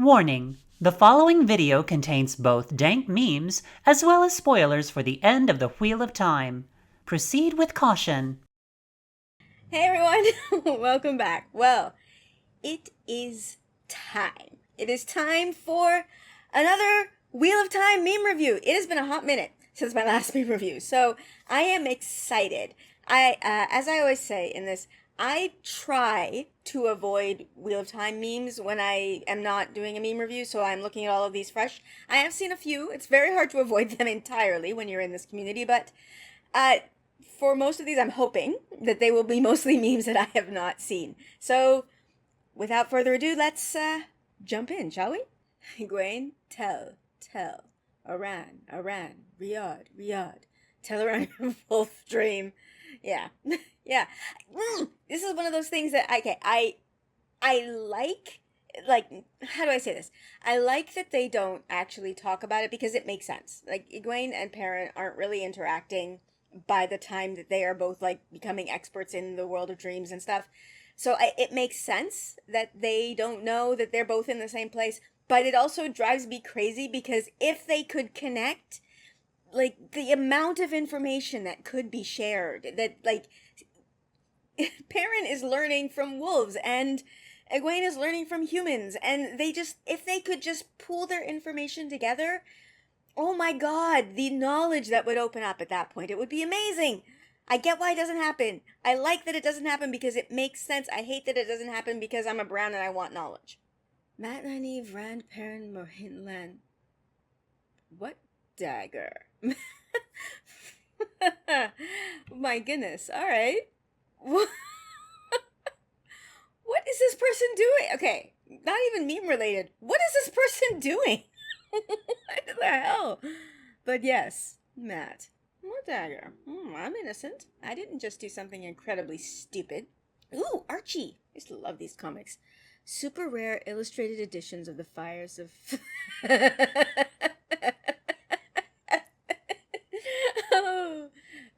Warning: the following video contains both dank memes as well as spoilers for the end of the Wheel of Time. Proceed with caution. Hey everyone, welcome back. Well, it is time. It is time for another Wheel of Time meme review. It has been a hot minute since my last meme review, so I am excited. As I always say in this, I try to avoid Wheel of Time memes when I am not doing a meme review, so I'm looking at all of these fresh. I have seen a few. It's very hard to avoid them entirely when you're in this community, but for most of these, I'm hoping that they will be mostly memes that I have not seen. So, without further ado, let's jump in, shall we? Egwene, tell, Iran, Riyadh, Teleran, Wolf Dream. Yeah, yeah. This is one of those things that I like. How do I say this? I like that they don't actually talk about it because it makes sense. Like, Egwene and Perrin aren't really interacting by the time that they are both like becoming experts in the world of dreams and stuff. So it makes sense that they don't know that they're both in the same place, but it also drives me crazy because if they could connect, like the amount of information that could be shared, that like Perrin is learning from wolves and Egwene is learning from humans, and they just, if they could just pool their information together, oh my god, the knowledge that would open up at that point. It would be amazing. I get why it doesn't happen. I like that it doesn't happen because it makes sense. I hate that it doesn't happen because I'm a brown and I want knowledge. Matt Nynaeve, Rand, Perrin, Mohinlan. What dagger? My goodness. All right. What is this person doing? Okay, not even meme related. What is this person doing? What the hell? But yes, Matt. What dagger? I'm innocent. I didn't just do something incredibly stupid. Ooh, Archie. I used to love these comics. Super rare illustrated editions of the Fires of...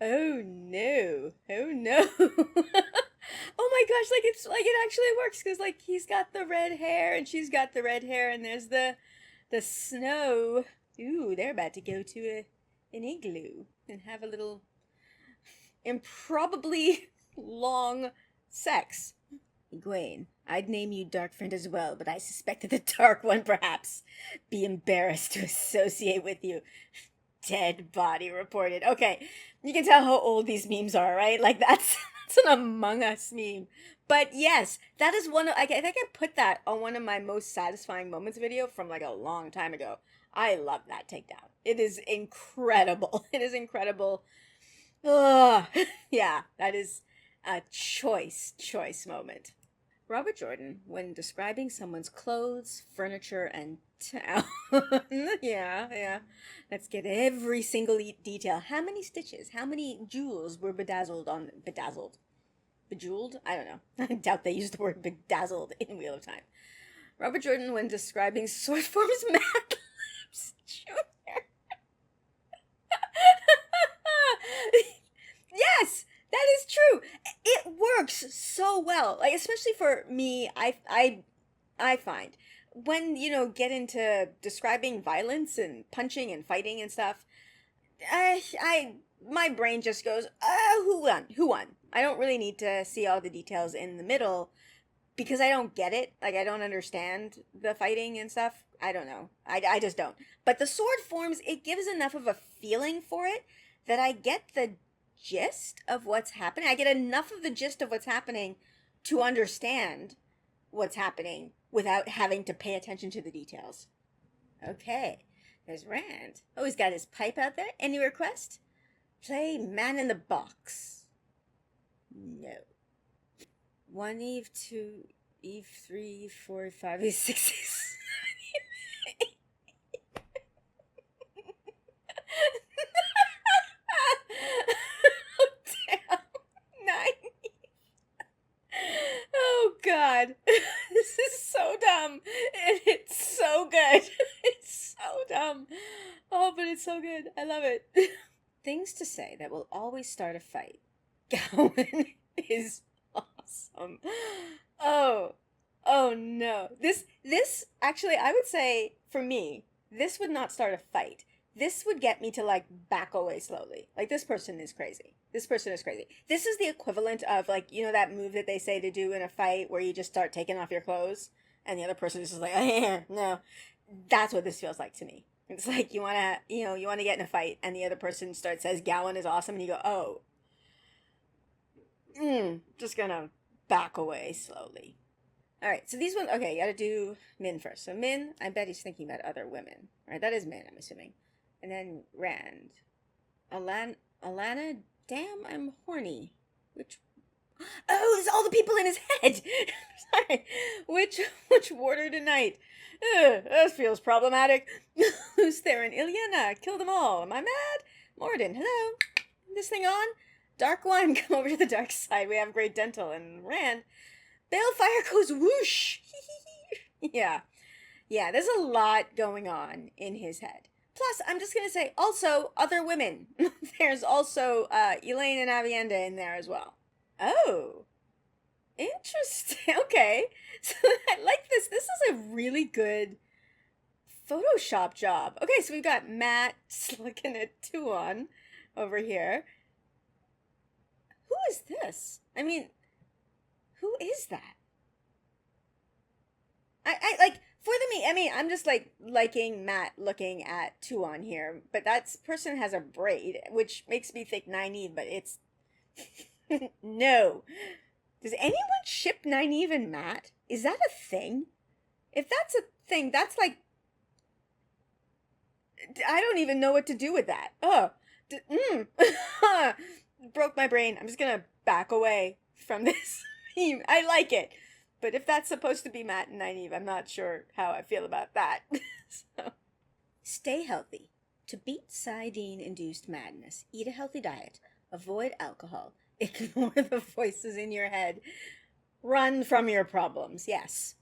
oh no. Oh no. Oh my gosh, like it's like it actually works because like he's got the red hair and she's got the red hair and there's the snow. Ooh, they're about to go to an igloo and have a little improbably long sex. Egwene, I'd name you Dark Friend as well, but I suspect that the Dark One perhaps be embarrassed to associate with you. Dead body reported. Okay, you can tell how old these memes are, right? Like that's an Among Us meme. But yes, that is one of, I think I put that on one of my most satisfying moments video from like a long time ago. I love that takedown. It is incredible. It is incredible. Ugh. Yeah, that is a choice moment. Robert Jordan, when describing someone's clothes, furniture, and town. yeah. Let's get every single detail. How many stitches? How many jewels were bedazzled? Bejeweled? I don't know. I doubt they used the word bedazzled in Wheel of Time. Robert Jordan, when describing sword forms, Mad Libs Jr. Yes, that is true. It works so well. Like, especially for me, I find when, get into describing violence and punching and fighting and stuff, my brain just goes, who won? I don't really need to see all the details in the middle because I don't get it. Like, I don't understand the fighting and stuff. I don't know. I just don't. But the sword forms, it gives enough of a feeling for it that I get the gist of what's happening. I get enough of the gist of what's happening to understand what's happening without having to pay attention to the details. Okay, there's Rand. Oh, he's got his pipe out there. Any request? Play Man in the Box. No. 1 Eve, 2 Eve, 3, 4, 5, Eve, 6, 6. Oh god. This is so dumb. And it's so good. It's so dumb. Oh, but it's so good. I love it. Things to say that will always start a fight. Gowan is awesome. Oh. Oh no. This actually, I would say for me, this would not start a fight. This would get me to like back away slowly. Like this person is crazy. This person is crazy. This is the equivalent of like, you know, that move that they say to do in a fight where you just start taking off your clothes and the other person is just like, no. That's what this feels like to me. It's like you want to, you want to get in a fight and the other person says Gowan is awesome and you go, "Oh, just gonna back away slowly." All right, so these ones, okay, you gotta do Min first. So Min, I bet he's thinking about other women. All right, that is Min, I'm assuming. And then Rand. Alana, damn, I'm horny. Which, oh, it's all the people in his head. Sorry. Which warder tonight? That feels problematic. Who's there? And Ilyana, kill them all. Am I mad? Morden, hello. This thing on? Dark one, come over to the dark side. We have great dental. And Rand, Balefire goes whoosh. Yeah. Yeah, there's a lot going on in his head. Plus, I'm just going to say, also, other women. There's also Elaine and Avienda in there as well. Oh. Interesting. Okay. So I like this. This is a really good Photoshop job. Okay, so we've got Matt looking at Tuon over here. Who is this? I mean, who is that? I like, for the me, I mean, I'm just like liking Matt looking at Tuon here, but that person has a braid, which makes me think Nynaeve, but it's no. Does anyone ship Nynaeve and Matt? Is that a thing? If that's a thing, that's like, I don't even know what to do with that. Oh, broke my brain. I'm just gonna back away from this meme. I like it. But if that's supposed to be Matt and Nynaeve, I'm not sure how I feel about that. So. Stay healthy. To beat sardine-induced madness, eat a healthy diet, avoid alcohol, ignore the voices in your head, run from your problems. Yes.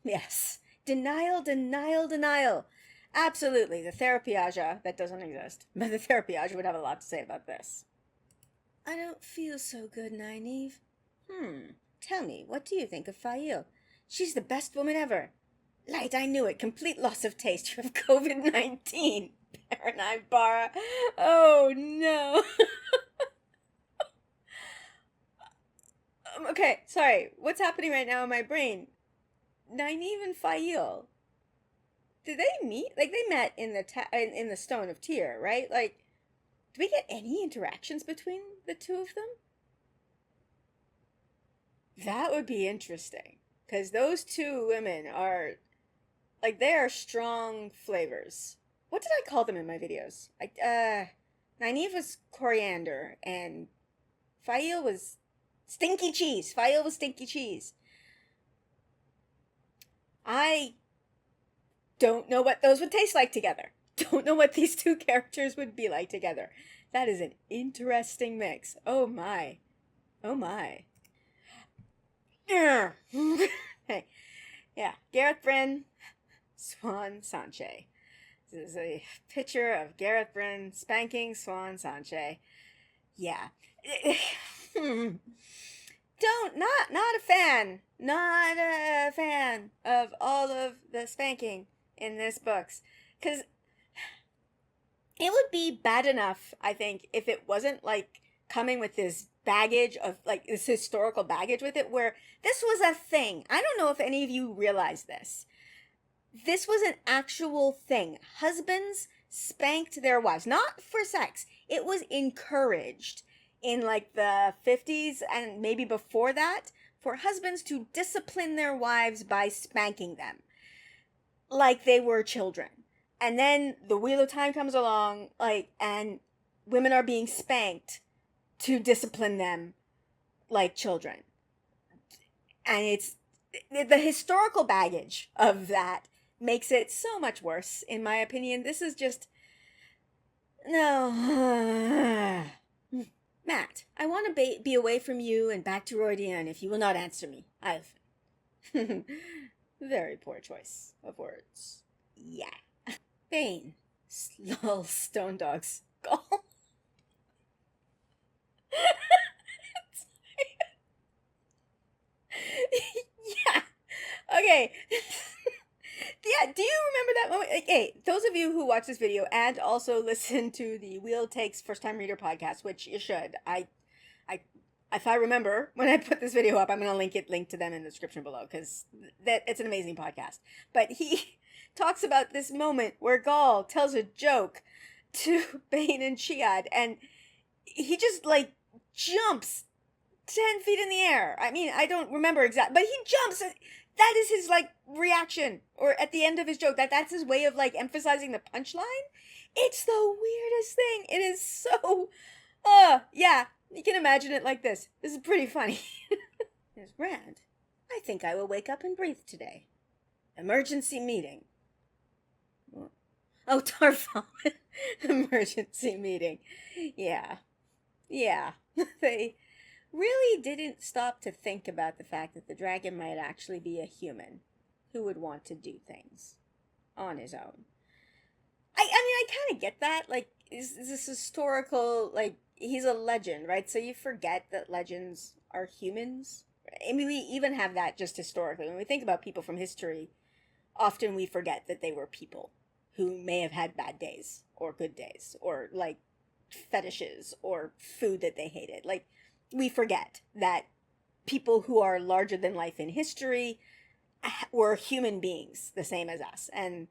Yes. Denial, denial, denial. Absolutely. The Therapiaja, that doesn't exist, but the Therapiaja would have a lot to say about this. I don't feel so good, Nynaeve. Tell me, what do you think of Fail? She's the best woman ever. Light, I knew it. Complete loss of taste. You have COVID-19. Baron Ibarra. Oh, no. Okay, sorry. What's happening right now in my brain? Nynaeve and Fail. Did they meet? Like, they met in the Stone of Tyr, right? Like, do we get any interactions between the two of them? That would be interesting, because those two women are, like, they are strong flavors. What did I call them in my videos? Nynaeve was coriander, and Fail was stinky cheese. Fail was stinky cheese. I don't know what those would taste like together. Don't know what these two characters would be like together. That is an interesting mix. Oh my. Oh my. Hey, yeah, Gareth Bryn, Swan Sanche. This is a picture of Gareth Bryn spanking Swan Sanche. Yeah. Not a fan. Not a fan of all of the spanking in this books. Because it would be bad enough, I think, if it wasn't like coming with this baggage of like this historical baggage with it, where this was a thing. I don't know if any of you realize this. This was an actual thing. Husbands spanked their wives, not for sex. It was encouraged in like the 50s and maybe before that for husbands to discipline their wives by spanking them like they were children. And then the Wheel of Time comes along, like, and women are being spanked to discipline them like children. And it's the historical baggage of that makes it so much worse, in my opinion. This is just, no. Matt, I want to be away from you and back to Roydian if you will not answer me. I've very poor choice of words. Yeah. Bane. Lol, Stone Dog Skull. Yeah. Okay, Okay. Yeah, do you remember that moment? Like, hey, those of you who watch this video and also listen to the Wheel Takes First Time Reader podcast, which you should, I, if I remember when I put this video up, I'm gonna link to them in the description below because that it's an amazing podcast. But he talks about this moment where Gaul tells a joke to Bane and Chiad, and he just like jumps 10 feet in the air. I mean, I don't remember exactly, but he jumps. That is his like reaction, or at the end of his joke. That's his way of like emphasizing the punchline. It's the weirdest thing. It is so, yeah. You can imagine it like this. This is pretty funny. There's Rand. I think I will wake up and breathe today. Emergency meeting. Oh, Tarfon. Emergency meeting. Yeah. They really didn't stop to think about the fact that the dragon might actually be a human who would want to do things on his own. I mean, I kind of get that. Like, is this historical, like, he's a legend, right? So you forget that legends are humans. I mean, we even have that just historically. When we think about people from history, often we forget that they were people who may have had bad days or good days or, like, fetishes or food that they hated. Like, we forget that people who are larger than life in history were human beings the same as us. And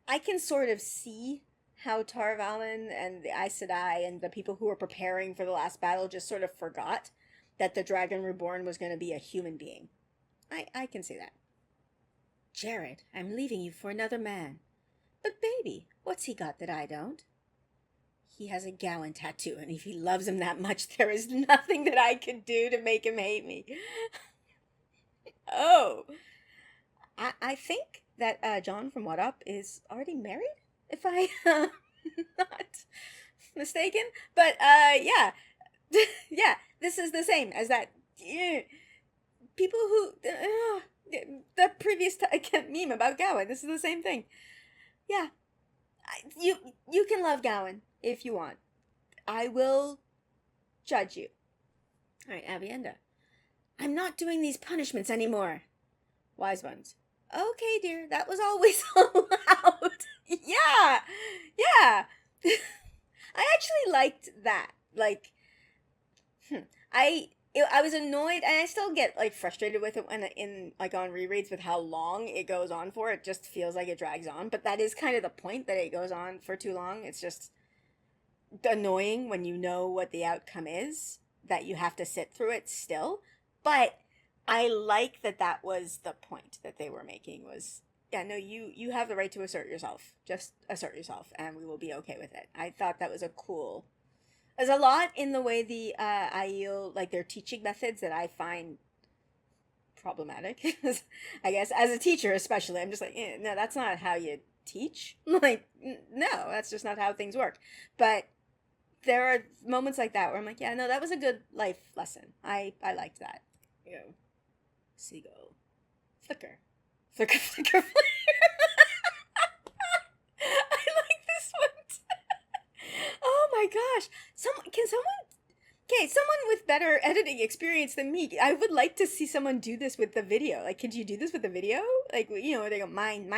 I can sort of see how Tar Valon and the Aes Sedai and the people who were preparing for the last battle just sort of forgot that the Dragon Reborn was going to be a human being. I can see that. Jared, I'm leaving you for another man. But baby, what's he got that I don't? He has a Gowan tattoo, and if he loves him that much, there is nothing that I could do to make him hate me. Oh. I think that John from WoTUbe is already married, if I am not mistaken. But, yeah. Yeah, this is the same as that. People who... the previous meme about Gowan, this is the same thing. Yeah. You can love Gowan if you want. I will judge you. Alright, Avienda. I'm not doing these punishments anymore. Wise ones. Okay, dear, that was always allowed. Yeah. I actually liked that. Like, I was annoyed, and I still get like frustrated with it when on rereads with how long it goes on for. It just feels like it drags on, but that is kind of the point, that it goes on for too long. It's just annoying when you know what the outcome is, that you have to sit through it still. But I like that was the point that they were making, was, yeah, no, you have the right to assert yourself. Just assert yourself, and we will be okay with it. I thought that was a cool... There's a lot in the way the Aiel, like, their teaching methods that I find problematic. I guess, as a teacher especially, I'm just like, no, that's not how you teach. Like, no, that's just not how things work. But there are moments like that where I'm like, yeah, no, that was a good life lesson. I liked that. You know, seagull, flicker, flicker, flicker, flicker. I like this one. Oh my gosh. Someone with better editing experience than me. I would like to see someone do this with the video. Like, could you do this with the video? Like, you know, they go, mine.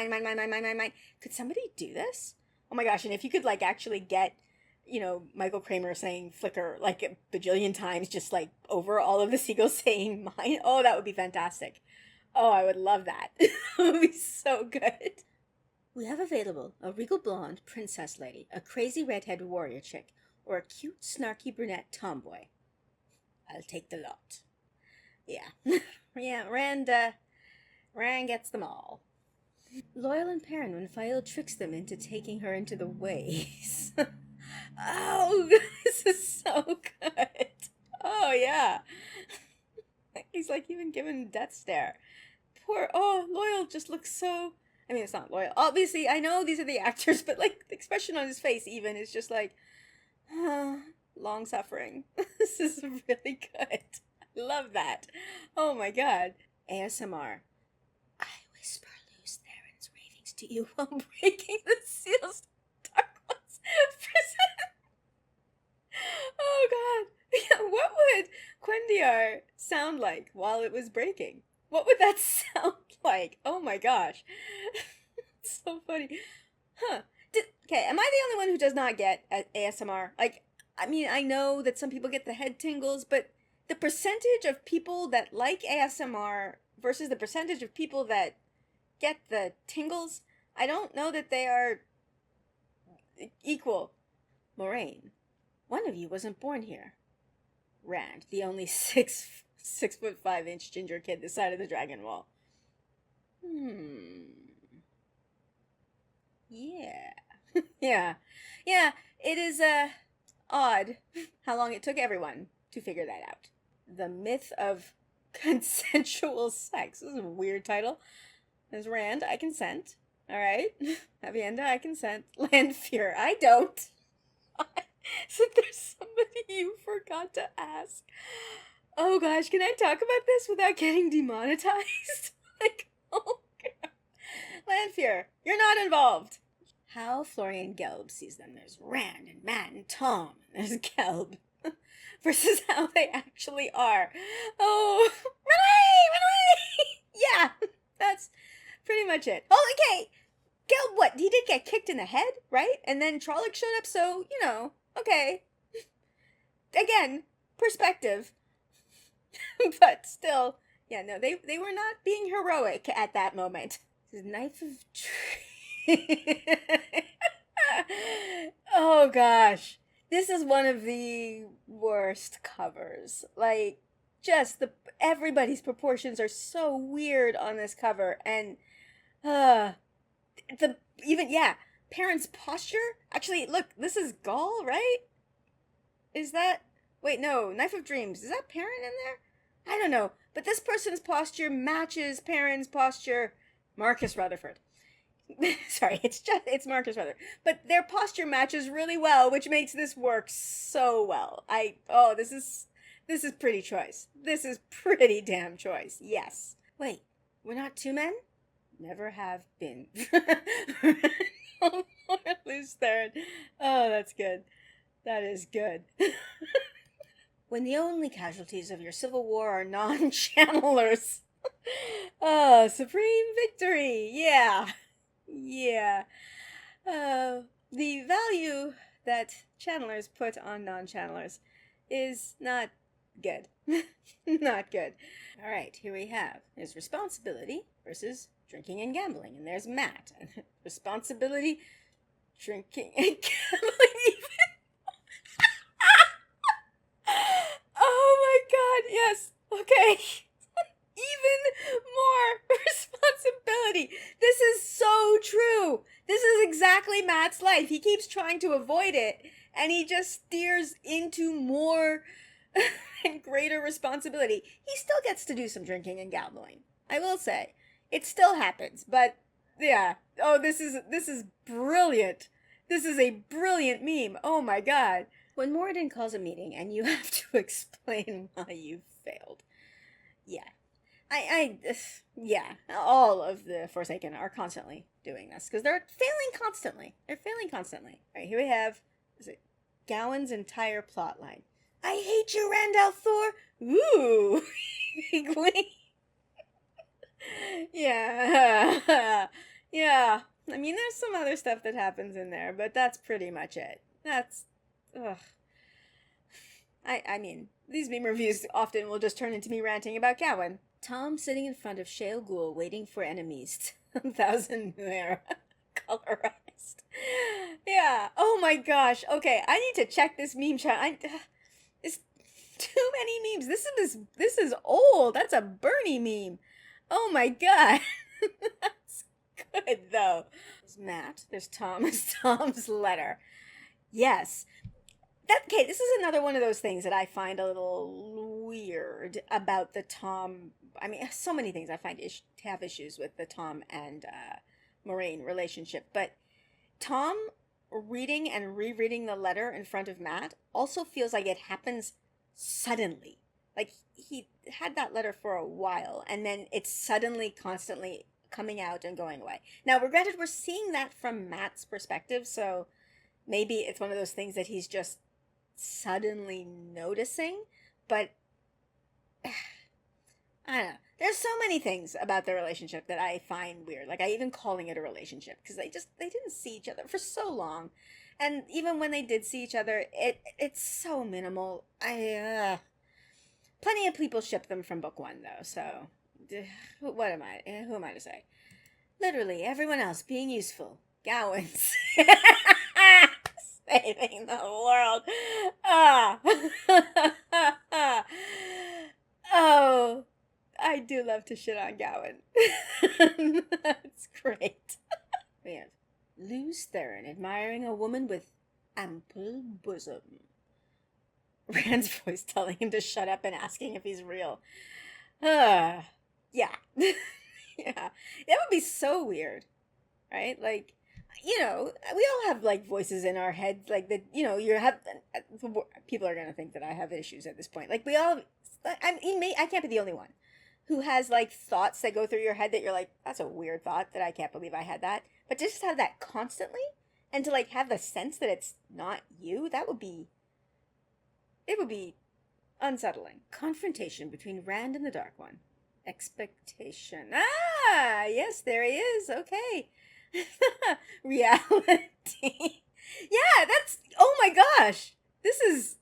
Could somebody do this? Oh my gosh. And if you could, like, actually get, you know, Michael Kramer saying flicker like a bajillion times, just like over all of the seagulls saying mine. Oh, that would be fantastic. Oh, I would love that. It would be so good. We have available a regal blonde princess lady, a crazy redhead warrior chick, or a cute, snarky brunette tomboy. I'll take the lot. Yeah. Yeah, Rand gets them all. Loyal and Perrin when Fael tricks them into taking her into the ways. Oh, this is so good. Oh, yeah. He's like even giving death stare. Loyal just looks so... I mean, it's not Loyal. Obviously, I know these are the actors, but, like, the expression on his face even is just like, long suffering. This is really good. I love that. Oh my god. ASMR. I whisper loose Theron's ravings to you while breaking the seals of Darkwood's prison. Oh god. Yeah, what would Quendiar sound like while it was breaking? What would that sound like, oh my gosh. It's so funny. Huh. Okay, am I the only one who does not get ASMR? Like, I mean, I know that some people get the head tingles, but the percentage of people that like ASMR versus the percentage of people that get the tingles, I don't know that they are equal. Moraine, one of you wasn't born here. Rand, the only 6'5" ginger kid this side of the dragon wall. Yeah. Yeah. Yeah, it is odd how long it took everyone to figure that out. The myth of consensual sex. This is a weird title. There's Rand, I consent. All right. Avienda, I consent. Lanfear, I don't. So there's somebody you forgot to ask. Oh gosh, can I talk about this without getting demonetized? Like, oh god. Lanfear, you're not involved. How Florian Gelb sees them. There's Rand and Matt and Tom, and there's Gelb. Versus how they actually are. Oh, run away! Yeah, that's pretty much it. Oh, okay. Gelb, what? He did get kicked in the head, right? And then Trolloc showed up, so, you know, okay. Again, perspective. But still, yeah, no, they were not being heroic at that moment. This is Knife of Oh gosh. This is one of the worst covers. Like, just everybody's proportions are so weird on this cover, and parents' posture. Actually, look, this is Gaul, right? Is that? Wait, no, Knife of Dreams. Is that Parent in there? I don't know, but this person's posture matches Parent's posture. Marcus Rutherford. Sorry, it's Marcus Rutherford. But their posture matches really well, which makes this work so well. This is pretty choice. This is pretty damn choice. Yes. Wait, we're not two men? Never have been. Lose third. Oh, that's good. That is good. When the only casualties of your civil war are non-channelers. Oh, supreme victory. Yeah. Yeah. The value that channelers put on non-channelers is not good. Not good. All right, here we have his responsibility versus drinking and gambling. And there's Matt. Responsibility, drinking, and gambling even. Oh my god, yes. Okay. Even more responsibility. This is so true. This is exactly Matt's life. He keeps trying to avoid it, and he just steers into more and greater responsibility. He still gets to do some drinking and gambling, I will say. It still happens, but yeah. Oh, this is brilliant. This is a brilliant meme. Oh my god. When Moradin calls a meeting and you have to explain why you failed. Yeah. Yeah, all of the Forsaken are constantly doing this because they're failing constantly. All right, here we have, is it Gowan's entire plot line. I hate you, Randall Thor. Ooh. Yeah. Yeah. I mean, there's some other stuff that happens in there, but that's pretty much it. Ugh. I mean, these meme reviews often will just turn into me ranting about Gowan. Tom sitting in front of Shale Ghul waiting for enemies. 1,000 New Era. Colorized. Yeah. Oh my gosh. Okay, I need to check this meme chart. It's too many memes. This is old. That's a Bernie meme. Oh my god. That's good though. There's Matt. There's Tom. There's Tom's letter. Yes. Okay, this is another one of those things that I find a little weird about the Tom. I mean, so many things I find have issues with the Tom and Moraine relationship. But Tom reading and rereading the letter in front of Matt also feels like it happens suddenly. Like he had that letter for a while, and then it's suddenly, constantly coming out and going away. Now, granted, we're seeing that from Matt's perspective, so maybe it's one of those things that he's just suddenly noticing, but I don't know. There's so many things about their relationship that I find weird. Like, I even calling it a relationship because they didn't see each other for so long, and even when they did see each other, it's so minimal. Plenty of people ship them from book one though. So, what am I? Who am I to say? Literally everyone else being useful. Gowans. Saving the world. Ah. Oh, I do love to shit on Gowan. That's great. We have Luz Theron admiring a woman with ample bosom. Rand's voice telling him to shut up and asking if he's real. Yeah. Yeah. That would be so weird, right? Like, we all have like voices in our head, like that. People are gonna think that I have issues at this point. Like we all, I can't be the only one who has like thoughts that go through your head that you're like, that's a weird thought that I can't believe I had that. But just have that constantly, and to like have the sense that it's not you, it would be unsettling. Confrontation between Rand and the Dark One. Expectation. Ah, yes, there he is. Okay. Reality. Yeah, oh my gosh. This is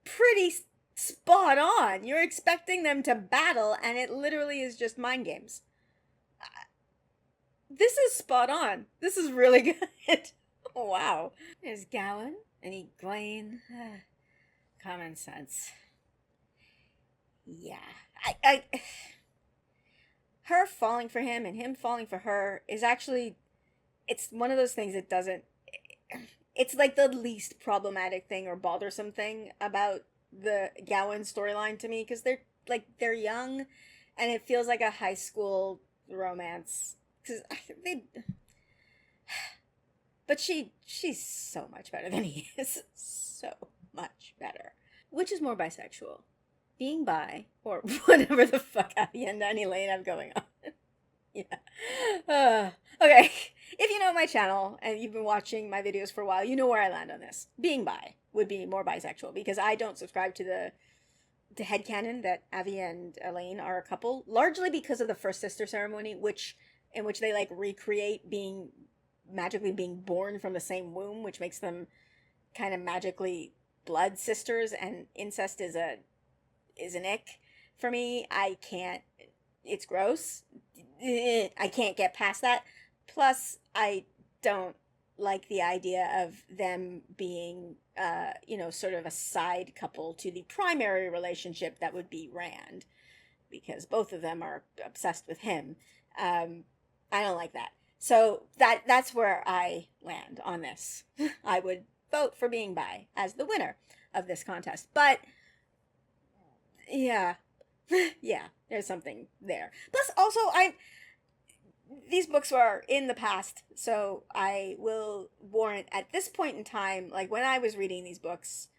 pretty spot on. You're expecting them to battle and it literally is just mind games. This is spot on. This is really good. Wow. There's Gowan and Egwene. Common sense. Yeah. Her falling for him and him falling for her is actually, it's one of those things that doesn't, it's like the least problematic thing or bothersome thing about the Gowan storyline to me, because they're young and it feels like a high school romance, because but she's so much better than he is. So much better. Which is more bisexual? Being bi, or whatever the fuck the end any lane I'm going on. Yeah. Okay. If you know my channel and you've been watching my videos for a while, you know where I land on this. Being bi would be more bisexual, because I don't subscribe to the headcanon that Avi and Elaine are a couple, largely because of the first sister ceremony, in which they like recreate magically being born from the same womb, which makes them kind of magically blood sisters, and incest is an ick for me. I can't, it's gross. I can't get past that. Plus, I don't like the idea of them being, sort of a side couple to the primary relationship that would be Rand, because both of them are obsessed with him. I don't like that. So that's where I land on this. I would vote for being bi as the winner of this contest. But yeah. Yeah, there's something there. Plus, also, these books were in the past, so I will warrant at this point in time, like when I was reading these books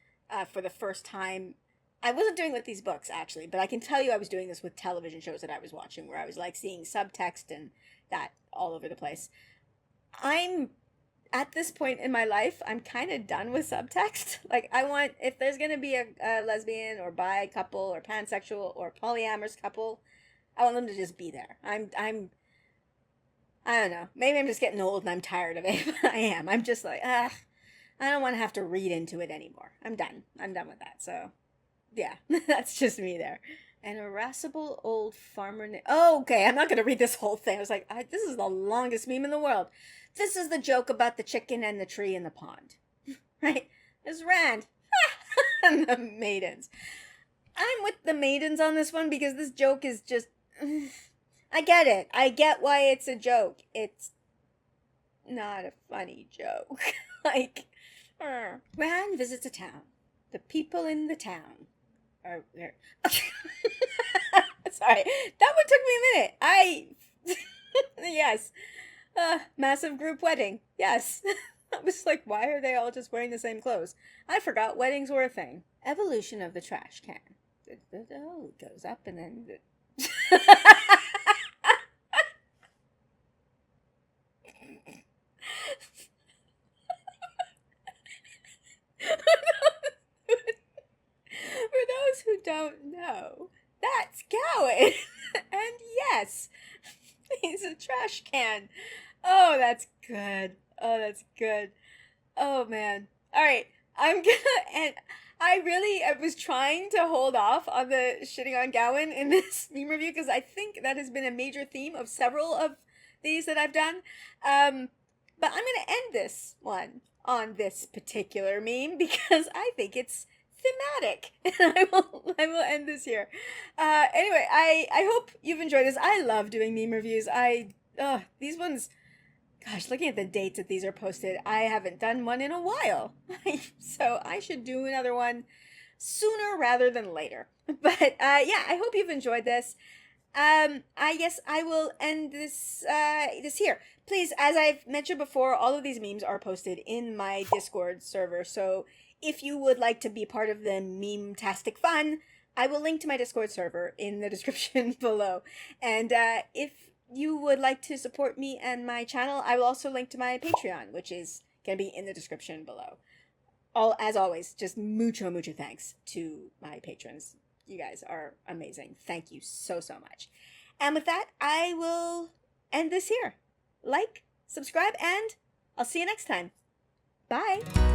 for the first time, I wasn't doing with these books actually, but I can tell you I was doing this with television shows that I was watching, where I was like seeing subtext and that all over the place. I'm at this point in my life, I'm kind of done with subtext. Like, if there's going to be a lesbian or bi couple or pansexual or polyamorous couple, I want them to just be there. I don't know. Maybe I'm just getting old and I'm tired of it. I am. I'm just like, I don't want to have to read into it anymore. I'm done. I'm done with that. So, yeah, that's just me there. An irascible old farmer. Oh, okay. I'm not going to read this whole thing. I was like, this is the longest meme in the world. This is the joke about the chicken and the tree in the pond. Right? There's Rand. And the maidens. I'm with the maidens on this one, because this joke is just... I get it. I get why it's a joke. It's not a funny joke. Like, Rand visits a town. The people in the town are there. Sorry. That one took me a minute. Yes. Massive group wedding. Yes. I was like, why are they all just wearing the same clothes? I forgot weddings were a thing. Evolution of the trash can. Oh, it goes up and then... For those who don't know, that's Gowan. And yes, he's a trash can. Oh, that's good. Oh, that's good. Oh, man. All right. I'm gonna and I was trying to hold off on the shitting on Gowan in this meme review because I think that has been a major theme of several of these that I've done. But I'm gonna end this one on this particular meme because I think it's thematic, and I will end this here. Anyway, I hope you've enjoyed this. I love doing meme reviews. These ones. Gosh, looking at the dates that these are posted, I haven't done one in a while. So I should do another one sooner rather than later. But yeah, I hope you've enjoyed this. I guess I will end this here. Please, as I've mentioned before, all of these memes are posted in my Discord server. So if you would like to be part of the meme-tastic fun, I will link to my Discord server in the description below. And if you would like to support me and my channel, I will also link to my Patreon, which is going to be in the description below. As always, just mucho thanks to my patrons. You guys are amazing. Thank you so much. And with that, I will end this here. Like, subscribe, and I'll see you next time. Bye!